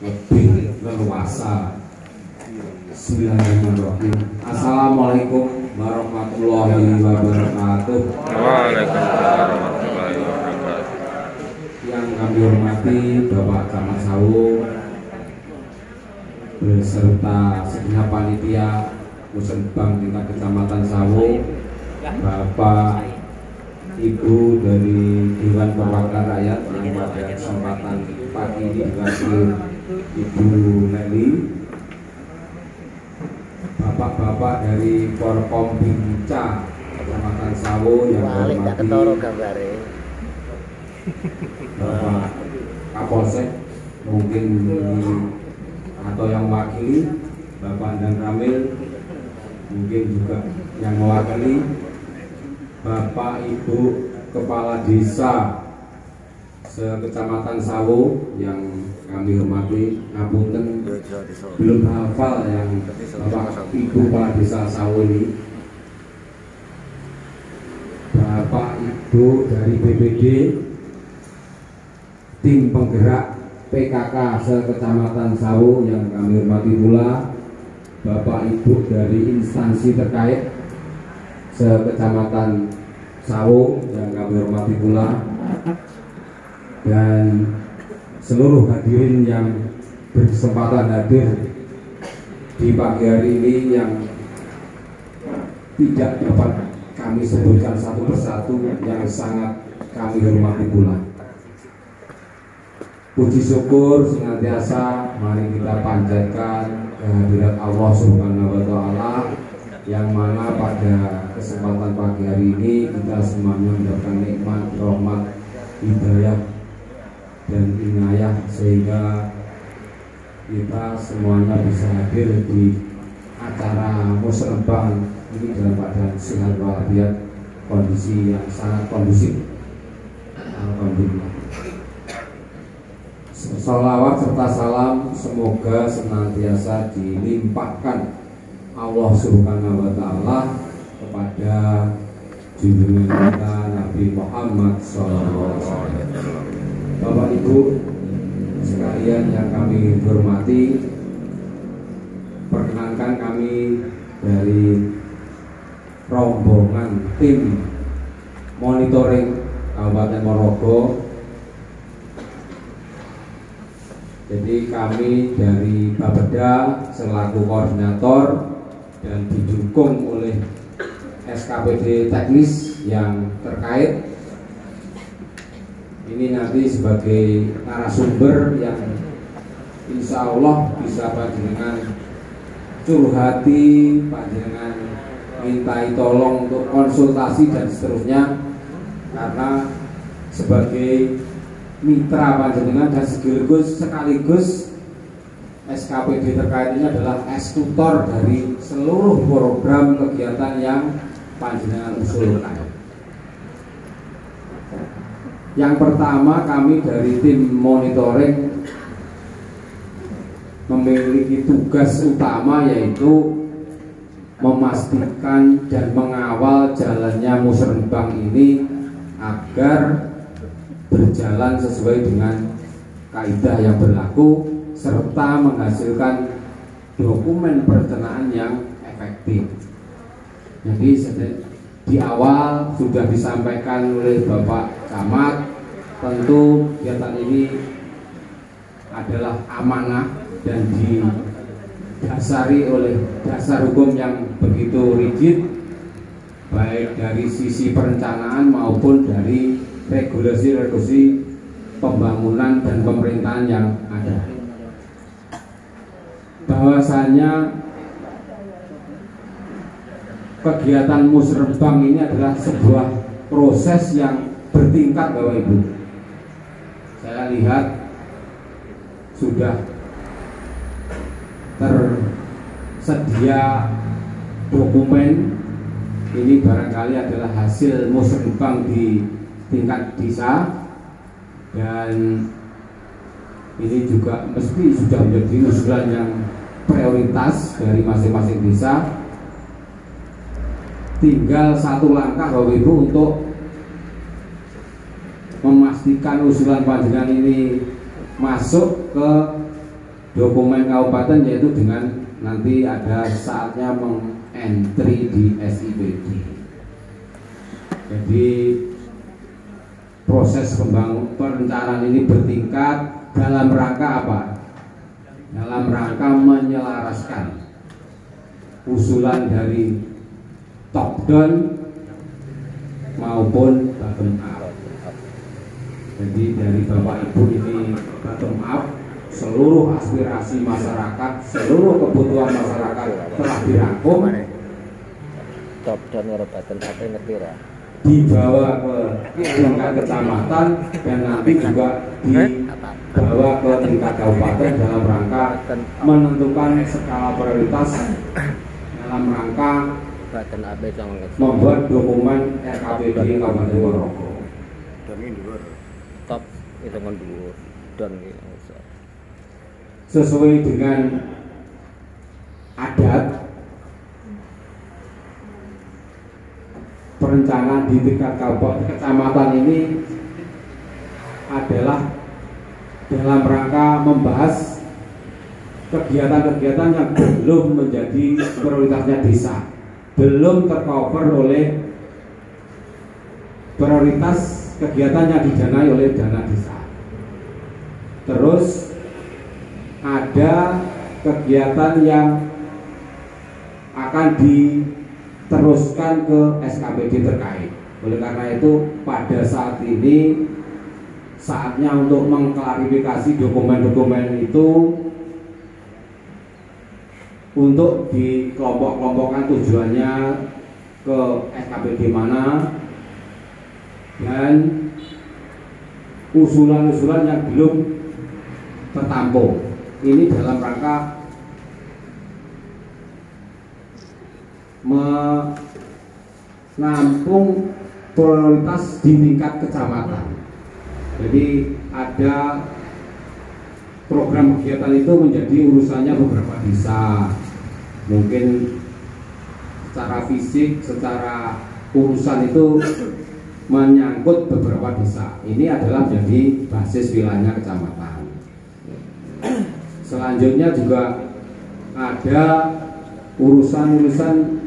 lebih leluasa. Bismillahirrahmanirrahim. Assalamualaikum warahmatullahi wabarakatuh. Waalaikumsalam warahmatullahi wabarakatuh. Yang kami hormati Bapak Camat Sawu beserta segenap panitia Musrenbang tingkat Kecamatan Sawu, Bapak Ibu dari Dewan Perwakilan Rakyat yang pada kesempatan pagi ini diwakili Ibu Nelly, Bapak-bapak dari Forkom Binca Kecamatan Sawu yang hormati Bapak Kapolsek mungkin atau yang mewakili Bapak Dan Ramil, mungkin juga yang mewakili Bapak Ibu Kepala Desa se-Kecamatan Sawu yang kami hormati. Ngapunten belum hafal yang Bapak Ibu Kepala Desa Sawu ini. Bapak Ibu dari BPD, tim penggerak PKK se-Kecamatan Sawu yang kami hormati pula. Bapak Ibu dari instansi terkait se-Kecamatan Sawu yang kami hormati pula, dan seluruh hadirin yang berkesempatan hadir di pagi hari ini yang tidak dapat kami sebutkan satu persatu yang sangat kami hormati pula. Puji syukur senantiasa mari kita panjatkan kehadirat Allah Subhanahu wa Ta'ala, yang mana pada kesempatan pagi hari ini kita semuanya mendapatkan nikmat, rahmat, hidayah dan inayah sehingga kita semuanya bisa hadir di acara Musrenbang ini dalam keadaan sehat walafiat, kondisi yang sangat kondusif. Alhamdulillah. Salawat serta salam semoga senantiasa dilimpahkan Allah Subhanahu wa Ta'ala kepada junjungan kita Nabi Muhammad SAW. Bapak Ibu sekalian yang kami hormati, perkenankan kami dari rombongan tim monitoring Kabupaten Ponorogo. Jadi kami dari Bapeda selaku koordinator dan didukung oleh SKPD teknis yang terkait ini nanti sebagai narasumber yang insya Allah bisa panjenengan curhati, panjenengan mintai tolong untuk konsultasi dan seterusnya, karena sebagai mitra panjenengan dan sekaligus SKPD terkait ini adalah eksekutor dari seluruh program kegiatan yang panjenengan usulkan. Yang pertama, kami dari tim monitoring memiliki tugas utama yaitu memastikan dan mengawal jalannya Musrenbang ini agar berjalan sesuai dengan kaidah yang berlaku serta menghasilkan dokumen perencanaan yang efektif. Jadi di awal sudah disampaikan oleh Bapak Camat, tentu kegiatan ini adalah amanah dan didasari oleh dasar hukum yang begitu rigid, baik dari sisi perencanaan maupun dari regulasi pembangunan dan pemerintahan yang ada. Bahwasanya kegiatan Musrenbang ini adalah sebuah proses yang bertingkat, Bapak Ibu. Saya lihat sudah tersedia dokumen ini, barangkali adalah hasil Musrenbang di tingkat desa, dan ini juga mesti sudah menjadi usulan yang prioritas dari masing-masing desa. Tinggal satu langkah Bapak Ibu untuk memastikan usulan panjenengan ini masuk ke dokumen kabupaten, yaitu dengan nanti ada saatnya mengentry di SIPD. Jadi proses perencanaan ini bertingkat dalam rangka apa? Dalam rangka menyelaraskan usulan dari top down maupun bottom up. Jadi dari Bapak Ibu ini bottom up, seluruh aspirasi masyarakat, seluruh kebutuhan masyarakat telah dirangkum, top down karo bottom up ngerti ora? Dibawa ke tingkat kecamatan dan nanti juga dibawa ke tingkat kabupaten dalam rangka menentukan skala prioritas dalam rangka membuat dokumen RKPD Kabupaten Ponorogo. Top itu kan dulu dan sesuai dengan adat perencanaan di tingkat kabupaten kecamatan ini adalah dalam rangka membahas kegiatan-kegiatan yang belum menjadi prioritasnya desa, belum tercover oleh prioritas kegiatan yang didanai oleh dana desa. Terus ada kegiatan yang akan diteruskan ke SKPD terkait. Oleh karena itu pada saat ini saatnya untuk mengklarifikasi dokumen-dokumen itu untuk dikelompok-kelompokkan tujuannya ke SKPD mana dan usulan-usulan yang belum tertampung. Ini dalam rangka menampung prioritas di tingkat kecamatan. Jadi ada program kegiatan itu menjadi urusannya beberapa desa. Mungkin secara fisik, secara urusan itu menyangkut beberapa desa. Ini adalah menjadi basis wilayahnya kecamatan. Selanjutnya juga ada urusan-urusan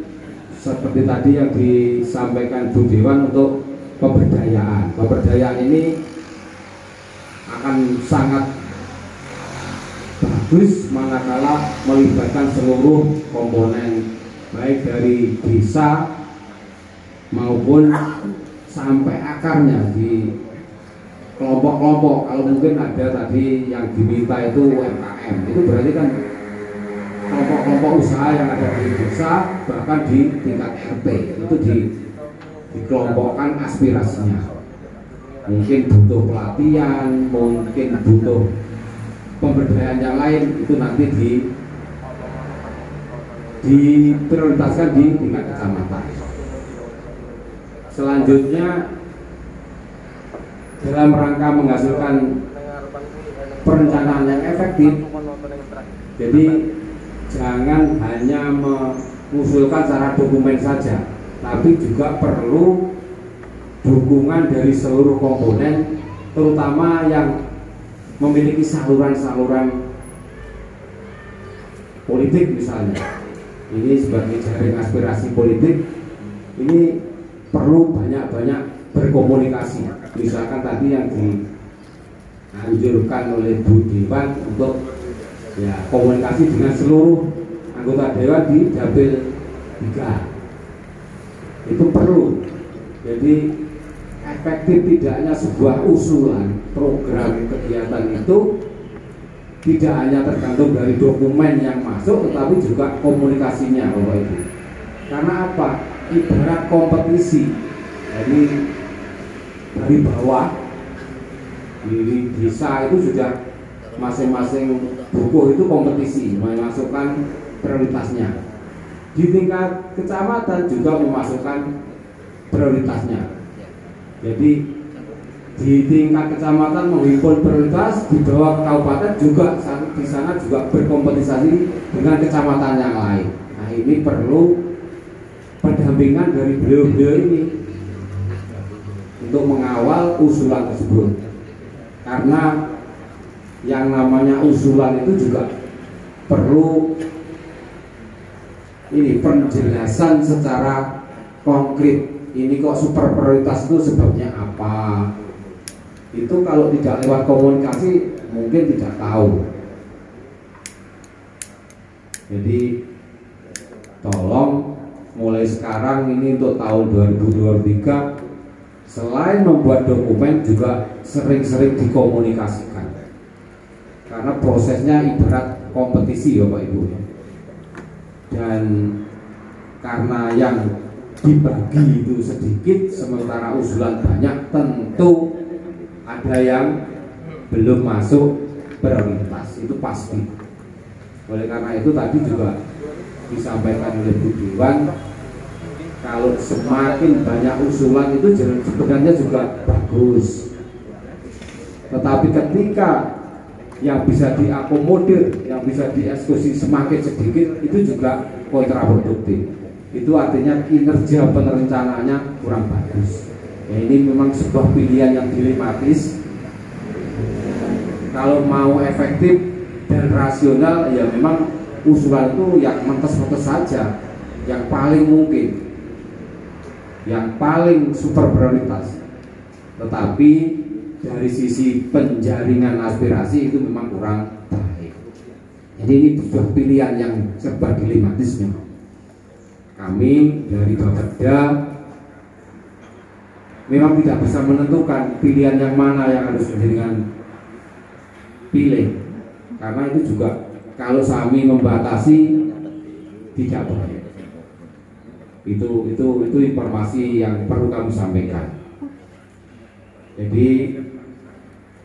seperti tadi yang disampaikan Bu Dewan untuk pemberdayaan. Pemberdayaan ini akan sangat bagus manakala melibatkan seluruh komponen, baik dari desa maupun sampai akarnya di kelompok-kelompok. Kalau mungkin ada tadi yang diminta itu UMKM, itu berarti kan kelompok-kelompok usaha yang ada di desa, bahkan di tingkat RT itu dikelompokkan aspirasinya. Mungkin butuh pelatihan, mungkin butuh pemberdayaan yang lain, itu nanti diprioritaskan di tingkat kecamatan. Selanjutnya dalam rangka menghasilkan perencanaan yang efektif, jadi jangan hanya mengusulkan secara dokumen saja, tapi juga perlu dukungan dari seluruh komponen, terutama yang memiliki saluran-saluran politik misalnya. Ini sebagai jaring aspirasi politik, ini perlu banyak-banyak berkomunikasi. Misalkan tadi yang dianjurkan oleh Bu Dewan untuk ya komunikasi dengan seluruh anggota dewan di Dapil 3 itu perlu. Jadi efektif tidaknya sebuah usulan program kegiatan itu tidak hanya tergantung dari dokumen yang masuk, tetapi juga komunikasinya, Bapak Ibu. Karena apa? Ibarat kompetisi. Jadi dari bawah di desa itu sudah masing-masing buku itu kompetisi memasukkan prioritasnya. Di tingkat kecamatan juga memasukkan prioritasnya. Jadi di tingkat kecamatan menghimpun prioritas, di bawah kabupaten juga di sana juga berkompetisi dengan kecamatan yang lain. Nah, ini perlu pendampingan dari beliau-beliau ini untuk mengawal usulan tersebut. Karena yang namanya usulan itu juga perlu ini penjelasan secara konkret. Ini kok super prioritas itu sebabnya apa? Itu kalau tidak lewat komunikasi mungkin tidak tahu. Jadi tolong mulai sekarang ini untuk tahun 2023 selain membuat dokumen juga sering-sering dikomunikasikan, karena prosesnya ibarat kompetisi ya Pak Ibu. Dan karena yang dibagi itu sedikit sementara usulan banyak, tentu ada yang belum masuk prioritas, itu pasti. Oleh karena itu tadi juga disampaikan oleh Bu Dewan, kalau semakin banyak usulan itu sebenarnya juga bagus, tetapi ketika yang bisa diakomodir, yang bisa dieksekusi semakin sedikit, itu juga kontraproduktif. Itu artinya kinerja perencanaannya kurang bagus. Ya, ini memang sebuah pilihan yang dilematis. Kalau mau efektif dan rasional, ya memang usulan itu yang mentes-mentes saja, yang paling mungkin, yang paling super prioritas. Tetapi dari sisi penjaringan aspirasi itu memang kurang baik. Jadi ini sebuah pilihan yang serba dilematis memang. Kami dari Bapeda memang tidak bisa menentukan pilihan yang mana yang harus dengan pilih, karena itu juga kalau kami membatasi tidak boleh. Itu informasi yang perlu kami sampaikan. Jadi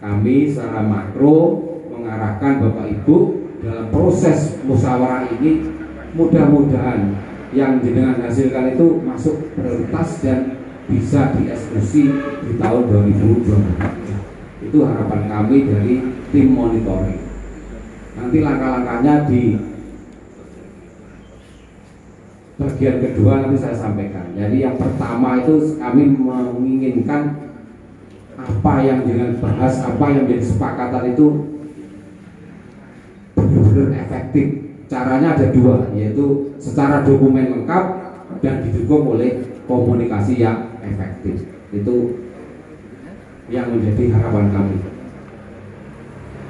kami secara makro mengarahkan Bapak Ibu dalam proses musyawarah ini, mudah-mudahan yang jenengan hasilkan itu masuk prioritas dan bisa dieksekusi di tahun 2024. Itu harapan kami dari tim monitoring. Nanti langkah-langkahnya di bagian kedua nanti saya sampaikan. Jadi yang pertama itu kami menginginkan apa yang dengan bahas, apa yang menjadi kesepakatan itu benar-benar efektif. Caranya ada dua, yaitu secara dokumen lengkap dan didukung oleh komunikasi yang efektif. Itu yang menjadi harapan kami.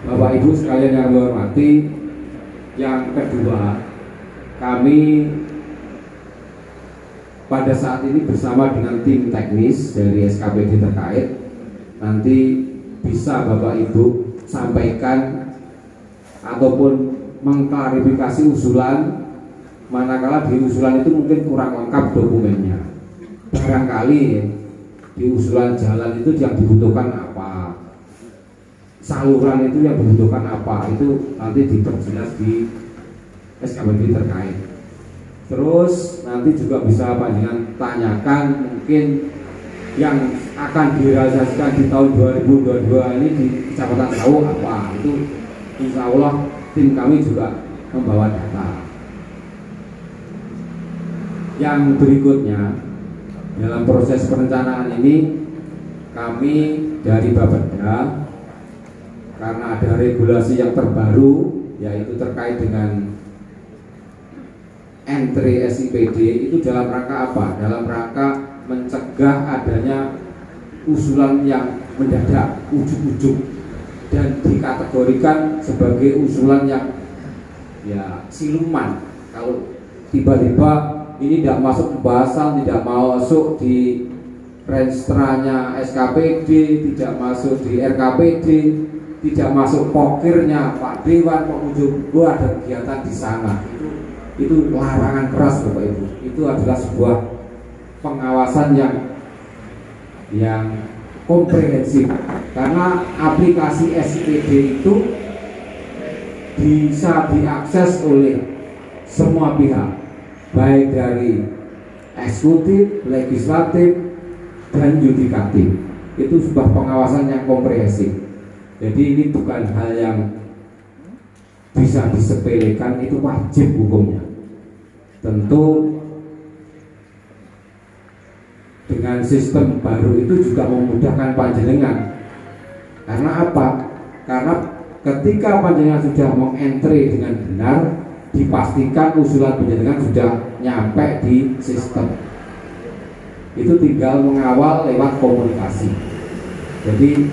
Bapak Ibu sekalian yang saya hormati, yang kedua, kami pada saat ini bersama dengan tim teknis dari SKPD terkait, nanti bisa Bapak Ibu sampaikan ataupun mengklarifikasi usulan, manakala di usulan itu mungkin kurang lengkap dokumennya. Barangkali di usulan jalan itu yang dibutuhkan apa, saluran itu yang dibutuhkan apa, itu nanti diperjelas di SKPD terkait. Terus nanti juga bisa panjenengan tanyakan mungkin yang akan direalisasikan di tahun 2022 ini di Kecamatan Sawu apa, itu insya Allah tim kami juga membawa data. Yang berikutnya, dalam proses perencanaan ini kami dari Bapeda, karena ada regulasi yang terbaru yaitu terkait dengan entry SIPD, itu dalam rangka apa? Dalam rangka mencegah adanya usulan yang mendadak, ujuk-ujuk, dan dikategorikan sebagai usulan yang ya siluman. Kalau tiba-tiba ini tidak masuk pembahasan, tidak masuk di renstranya SKPD, tidak masuk di RKPD, tidak masuk pokirnya Pak Dewan, Pak Ujung, ada kegiatan di sana, itu larangan keras Bapak Ibu. Itu adalah sebuah pengawasan yang komprehensif, karena aplikasi SIPD itu bisa diakses oleh semua pihak, baik dari eksekutif, legislatif, dan yudikatif. Itu sebuah pengawasan yang komprehensif. Jadi ini bukan hal yang bisa disepelekan, itu wajib hukumnya. Tentu dengan sistem baru itu juga memudahkan panjenengan. Karena apa? Karena ketika panjenengan sudah mengentry dengan benar, dipastikan usulan panjenengan sudah nyampe di sistem. Itu tinggal mengawal lewat komunikasi. Jadi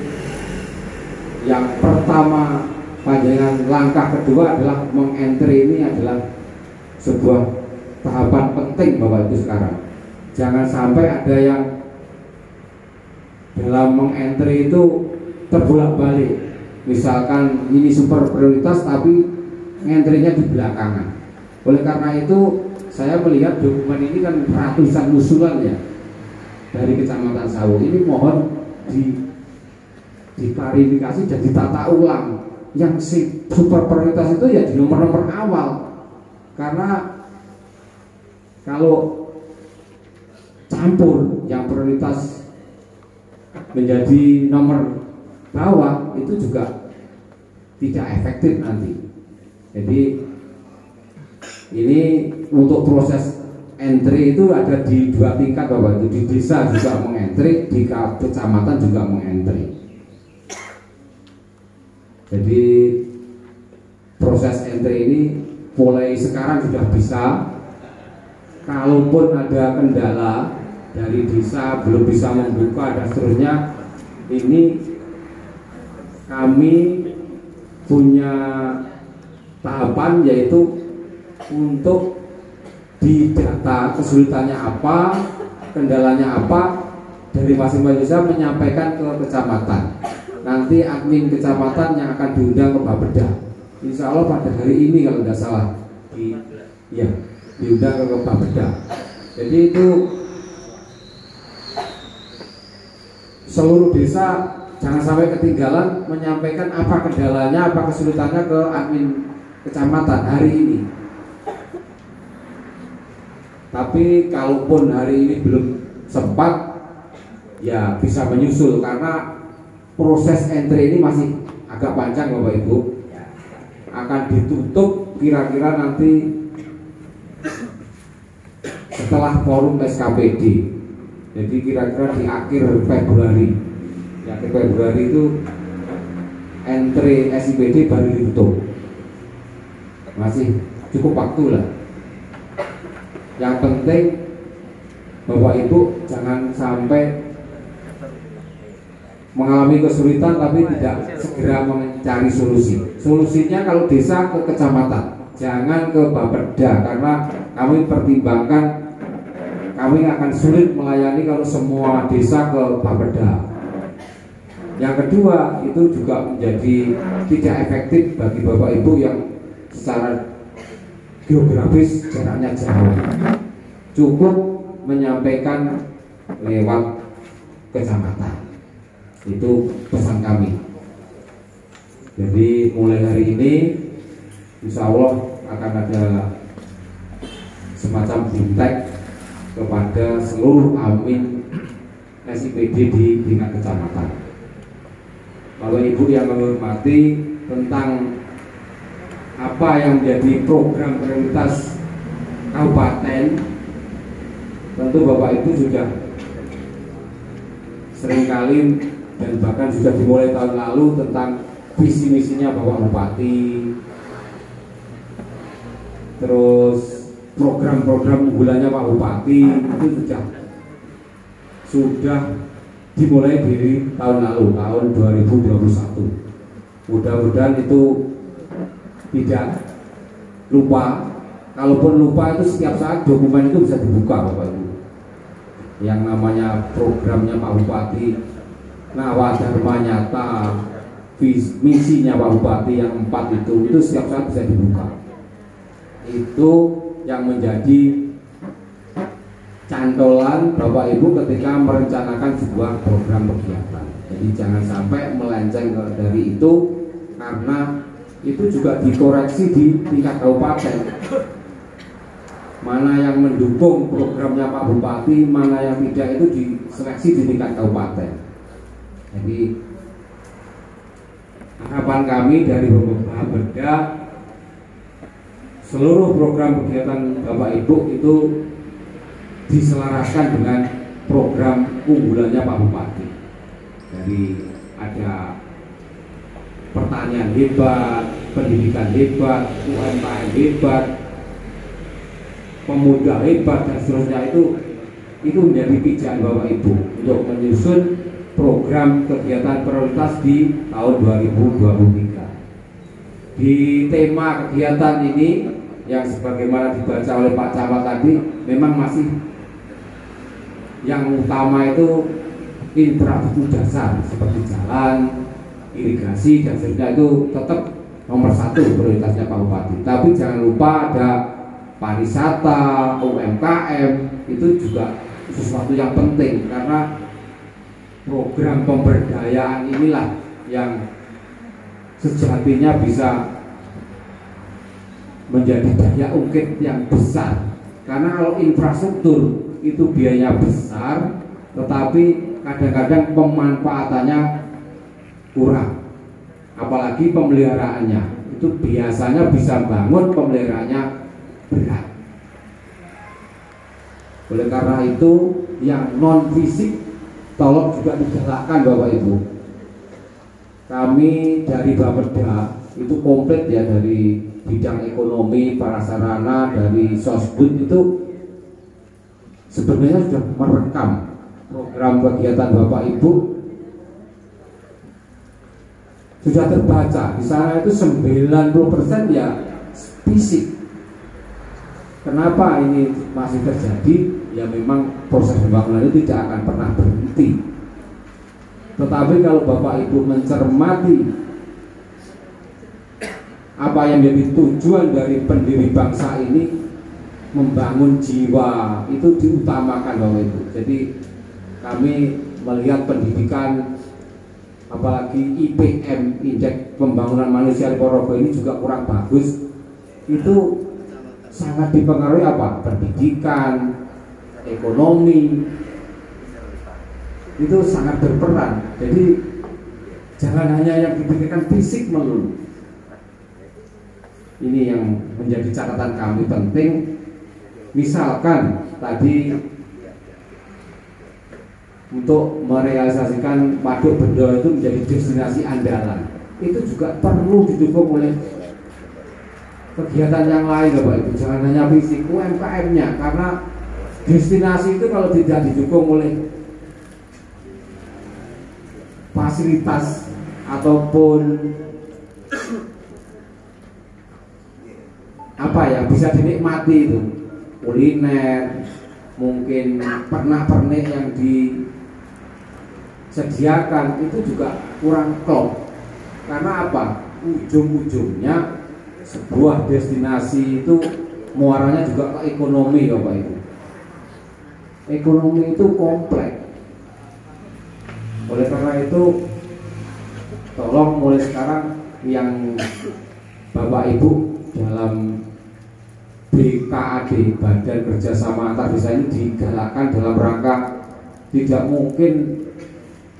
yang pertama panjenengan, langkah kedua adalah mengentry. Ini adalah sebuah tahapan penting Bapak Ibu sekarang. Jangan sampai ada yang dalam mengentry itu terbolak-balik. Misalkan ini super prioritas tapi ngentry-nya di belakangan. Oleh karena itu saya melihat dokumen ini kan ratusan usulan ya dari Kecamatan Sawu. Ini mohon diklarifikasi dan ditata ulang. Yang super prioritas itu ya di nomor-nomor awal. Karena kalau campur yang prioritas menjadi nomor bawah itu juga tidak efektif nanti. Jadi ini untuk proses entry itu ada di 2 tingkat Bapak. Itu di desa juga mengentry, di kecamatan juga mengentry. Jadi proses entry ini mulai sekarang sudah bisa. Kalaupun ada kendala dari desa belum bisa membuka dan seterusnya, ini kami punya tahapan yaitu untuk didata kesulitannya apa, kendalanya apa, dari masing-masing desa menyampaikan ke kecamatan. Nanti admin kecamatan yang akan diundang ke Bapeda. Insya Allah pada hari ini kalau tidak salah diundang ke Bapeda. Jadi itu seluruh desa jangan sampai ketinggalan menyampaikan apa kendalanya, apa kesulitannya ke admin kecamatan hari ini. Tapi kalaupun hari ini belum sempat, ya bisa menyusul karena proses entry ini masih agak panjang Bapak Ibu. Akan ditutup kira-kira nanti setelah forum SKPD. Jadi kira-kira di akhir Februari. Di akhir Februari itu entry SIPD baru ditutup. Masih cukup waktu lah. Yang penting Bapak Ibu jangan sampai mengalami kesulitan tapi tidak segera mencari solusi. Solusinya kalau desa ke kecamatan, jangan ke Bapeda, karena kami pertimbangkan kami akan sulit melayani kalau semua desa ke Bapeda. Yang kedua, itu juga menjadi tidak efektif bagi Bapak Ibu yang secara geografis jaraknya jauh. Cukup menyampaikan lewat kecamatan. Itu pesan kami. Jadi mulai hari ini insya Allah akan ada semacam bimtek kepada seluruh admin SIPD di tingkat kecamatan. Bapak Ibu yang kami hormati, tentang apa yang menjadi program prioritas kabupaten, tentu Bapak Ibu sudah seringkali dan bahkan sudah dimulai tahun lalu tentang visi misinya Bapak Bupati, terus program-program unggulannya Pak Bupati itu sudah dimulai dari tahun lalu, tahun 2021. Mudah-mudahan itu tidak lupa. Kalaupun lupa itu setiap saat dokumen itu bisa dibuka Bapak Ibu. Yang namanya programnya Pak Bupati, Nawadharma Nyata, misinya Pak Bupati yang 4 itu setiap saat bisa dibuka. Itu yang menjadi cantolan Bapak Ibu ketika merencanakan sebuah program kegiatan. Jadi jangan sampai melenceng dari itu, karena itu juga dikoreksi di tingkat kabupaten. Mana yang mendukung programnya Pak Bupati, mana yang tidak, itu diseleksi di tingkat kabupaten. Jadi harapan kami dari Bapeda, seluruh program kegiatan Bapak Ibu itu diselaraskan dengan program unggulannya Pak Bupati. Jadi ada pertanian hebat, pendidikan hebat, UMKM hebat, pemuda hebat dan seterusnya, itu menjadi pijakan Bapak Ibu untuk menyusun program kegiatan prioritas di tahun 2023. Di tema kegiatan ini yang sebagaimana dibaca oleh Pak Camat tadi, memang masih yang utama itu infrastruktur dasar seperti jalan, irigasi dan seterusnya, itu tetap nomor satu prioritasnya Pak Bupati. Tapi jangan lupa ada pariwisata, UMKM, itu juga sesuatu yang penting, karena program pemberdayaan inilah yang sejatinya bisa menjadi daya ungkit yang besar. Karena kalau infrastruktur itu biayanya besar, tetapi kadang-kadang pemanfaatannya kurang, apalagi pemeliharaannya itu biasanya bisa bangun, pemeliharaannya berat. Oleh karena itu yang non fisik tolong juga digalakkan Bapak Ibu. Kami dari Bapeda itu komplit ya, dari bidang ekonomi, prasarana, dari Sosbud itu sebenarnya sudah merekam program kegiatan Bapak Ibu, sudah terbaca. Di sana itu 90% ya fisik. Kenapa ini masih terjadi? Ya memang proses pembangunan itu tidak akan pernah berhenti. Tetapi kalau Bapak Ibu mencermati apa yang menjadi tujuan dari pendiri bangsa ini, membangun jiwa, itu diutamakan Bapak Ibu. Jadi kami melihat pendidikan, apalagi IPM, Indeks Pembangunan Manusia di Ponorogo ini juga kurang bagus. Itu sangat dipengaruhi apa? Pendidikan, ekonomi, itu sangat berperan. Jadi jangan hanya yang dipikirkan fisik melulu. Ini yang menjadi catatan kami penting. Misalkan tadi untuk merealisasikan Waduk Bendo itu menjadi destinasi andalan, itu juga perlu didukung oleh kegiatan yang lain Bapak Ibu. Jangan hanya fisik, UMKM-nya, karena destinasi itu kalau tidak didukung oleh fasilitas ataupun apa ya bisa dinikmati, itu kuliner, mungkin pernak-pernik yang disediakan itu juga kurang klop. Karena apa? Ujung-ujungnya sebuah destinasi itu muaranya juga ke ekonomi Bapak Ibu. Ekonomi itu kompleks. Oleh karena itu tolong mulai sekarang yang Bapak Ibu dalam BKAD, Badan Kerjasama Antar Desa, ini digalakkan dalam rangka tidak mungkin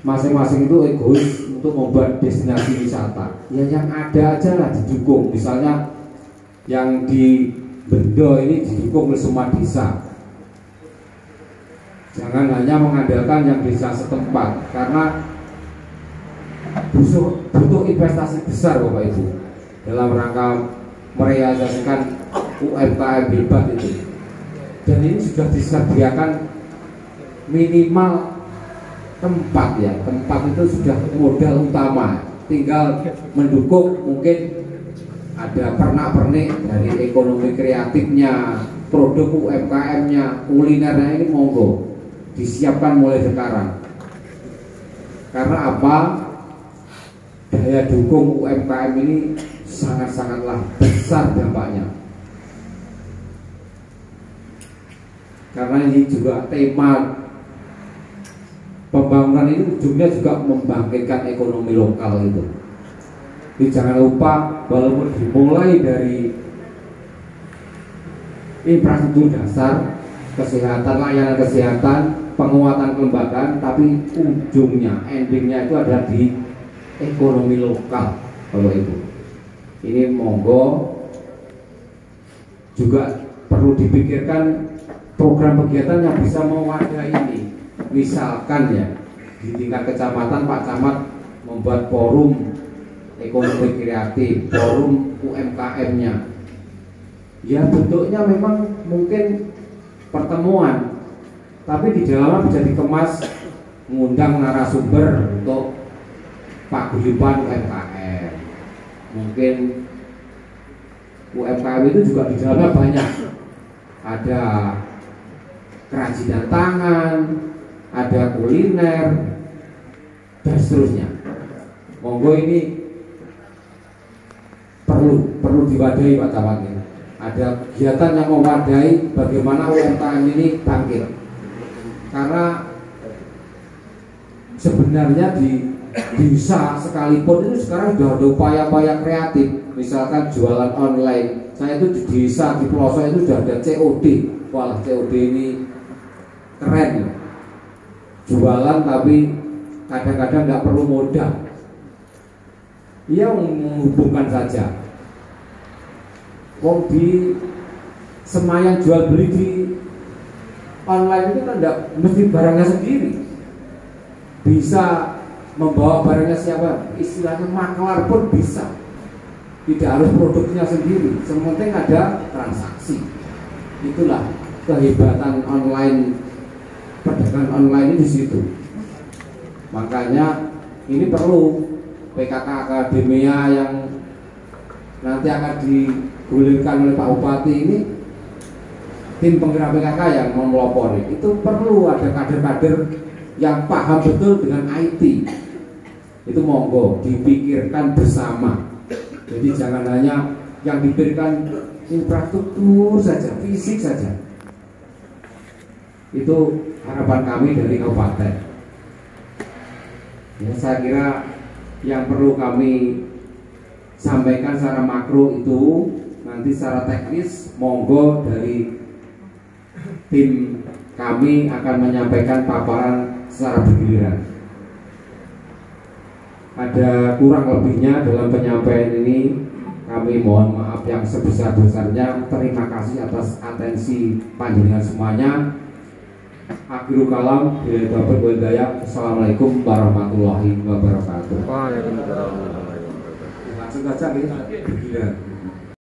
masing-masing itu egois untuk membuat destinasi wisata. Ya yang ada aja lah didukung. Misalnya yang di Bendo ini didukung oleh semua desa. Jangan hanya mengandalkan yang desa setempat, karena butuh investasi besar Bapak Ibu dalam rangka merealisasikan UMKM hebat itu. Dan ini sudah disediakan minimal tempat ya, tempat itu sudah modal utama, tinggal mendukung. Mungkin ada pernak-pernik dari ekonomi kreatifnya, produk UMKM-nya, kulinernya, ini monggo disiapkan mulai sekarang. Karena apa? Daya dukung UMKM ini sangat-sangatlah besar dampaknya. Karena ini juga tema pembangunan ini ujungnya juga membangkitkan ekonomi lokal itu. Jadi jangan lupa, walaupun dimulai dari infrastruktur dasar, kesehatan, layanan kesehatan, penguatan kelembagaan, tapi ujungnya, endingnya itu ada di ekonomi lokal Bapak Ibu. Ini monggo juga perlu dipikirkan program kegiatan yang bisa mewadahi ini. Misalkan ya di tingkat kecamatan Pak Camat membuat forum ekonomi kreatif, forum UMKM-nya. Ya bentuknya memang mungkin pertemuan, tapi di dalamnya bisa dikemas mengundang narasumber untuk paguyuban UMKM. Mungkin UMKM itu juga di dalamnya banyak, ada kerajinan tangan, ada kuliner, dan seterusnya. Monggo ini perlu diwadahi Pak Camat ini. Ada kegiatan yang mewadahi bagaimana UMKM ini bangkit. Karena sebenarnya di desa sekalipun itu sekarang sudah ada upaya-upaya kreatif. Misalkan jualan online. Saya itu di desa di pelosok itu sudah ada COD. Wah, COD ini keren. Jualan tapi kadang-kadang nggak perlu modal. Ia menghubungkan saja. Wong di Semayang jual beli di online itu kan tidak mesti barangnya sendiri, bisa membawa barangnya siapa, istilahnya maklar pun bisa, tidak harus produknya sendiri, sementing ada transaksi. Itulah kehebatan online, perdagangan online ini di situ. Makanya ini perlu PKK Akademia yang nanti akan digulirkan oleh Pak Bupati ini, tim penggerak PKK yang memelopori itu perlu ada kader-kader yang paham betul dengan IT. Itu monggo dipikirkan bersama. Jadi jangan hanya yang diberikan infrastruktur saja, fisik saja. Itu harapan kami dari kabupaten. Ya, saya kira yang perlu kami sampaikan secara makro itu, nanti secara teknis monggo dari tim kami akan menyampaikan paparan secara bergiliran. Ada kurang lebihnya dalam penyampaian ini, kami mohon maaf yang sebesar-besarnya. Terima kasih atas atensi panjenengan semuanya. Akhirul kalam, Assalamualaikum warahmatullahi wabarakatuh. Waalaikumsalam warahmatullahi wabarakatuh. Langsung saja kita bergiliran.